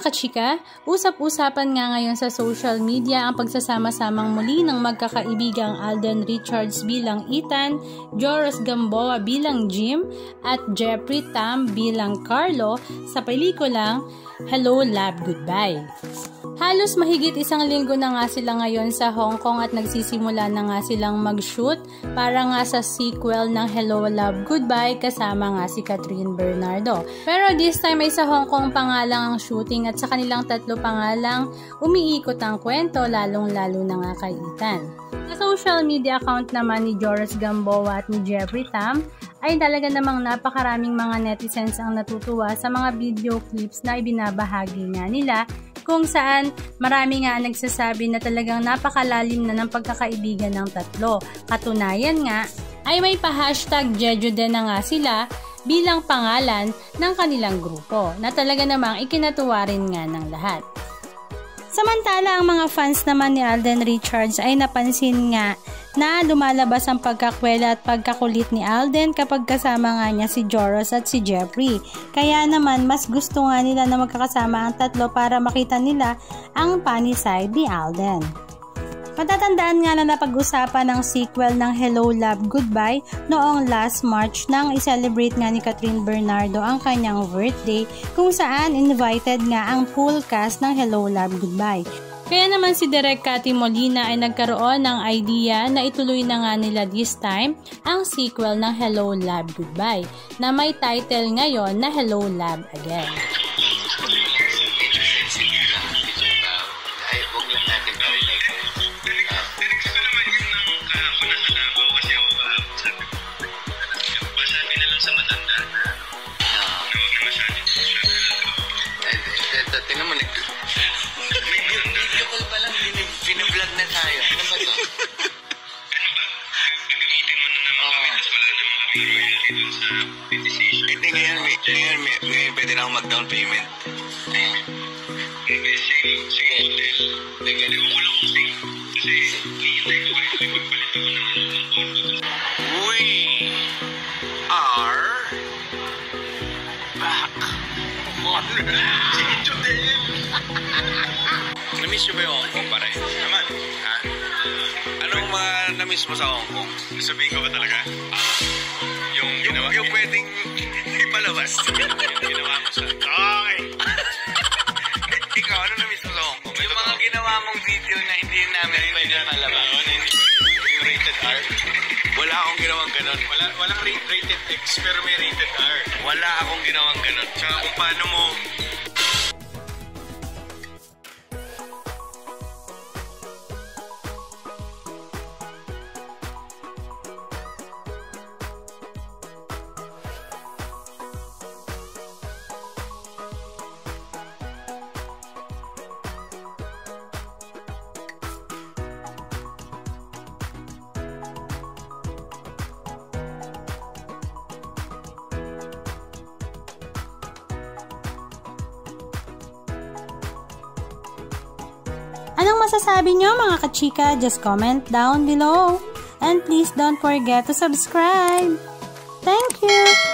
Kachika, usap-usapan nga ngayon sa social media ang pagsasama-samang muli ng magkakaibigang Alden Richards bilang Ethan, Joros Gamboa bilang Jim, at Jeffrey Tam bilang Carlo sa pelikulang Hello, Love, Goodbye. Halos mahigit isang linggo na nga sila ngayon sa Hong Kong at nagsisimula na nga silang mag-shoot para nga sa sequel ng Hello, Love, Goodbye kasama nga si Kathryn Bernardo. Pero this time ay sa Hong Kong pa nga lang ang shooting at sa kanilang tatlo pa nga lang umiikot ang kwento lalong-lalo na nga kay Ethan. Sa social media account naman ni Joros Gamboa at ni Jeffrey Tam ay talaga namang napakaraming mga netizens ang natutuwa sa mga video clips na ibinabahagi nga nila kung saan marami nga nagsasabi na talagang napakalalim na ng pagkakaibigan ng tatlo. Katunayan nga ay may pa-hashtag Jeju din na nga sila bilang pangalan ng kanilang grupo na talaga namang ikinatuwa rin nga ng lahat. Samantala, ang mga fans naman ni Alden Richards ay napansin nga na lumalabas ang pagkakwela at pagkakulit ni Alden kapag kasama nga niya si Joros at si Jeffrey. Kaya naman, mas gusto nga nila na magkakasama ang tatlo para makita nila ang funny side ni Alden. Matatandaan nga na napag-usapan ng sequel ng Hello, Love, Goodbye noong last March nang i-celebrate nga ni Kathryn Bernardo ang kanyang birthday kung saan invited nga ang full cast ng Hello, Love, Goodbye. Kaya naman si Direk Cathy Molina ay nagkaroon ng idea na ituloy na nga nila this time ang sequel ng Hello, Love, Goodbye na may title ngayon na Hello, Love, Again. Tingnan mo, video call pa lang, binablog na tayo. Ano ba ito? Gagamitin mo na naman kami kasi wala na mga royalty dun sa petition. Hindi, ngayon pwede na akong mag-down payment. Sige, hotel. Hindi mo lang kung sige. Kasi, hihintay ko kayo magpalit ako ng kondo. We are back. Sige, Jodel! Na-miss nyo ba yung Hong Kong pare? Naman. Ha? Anong mga na-miss mo sa Hong Kong? Sabihin ko ba talaga? Yung ginawa? Yung pwedeng ipalabas. Yung ginawa mo sa... Okay! Ikaw, ano na-miss mo sa Hong Kong? Yung mga ginawa mong video na hindi namin pwede palabas. Yung rated R. Wala akong ginawang ganon. Walang rated X pero may rated R. Wala akong ginawang ganon. Tsaka kung paano mo... Anong masasabi nyo mga kachika? Just comment down below. And please don't forget to subscribe. Thank you!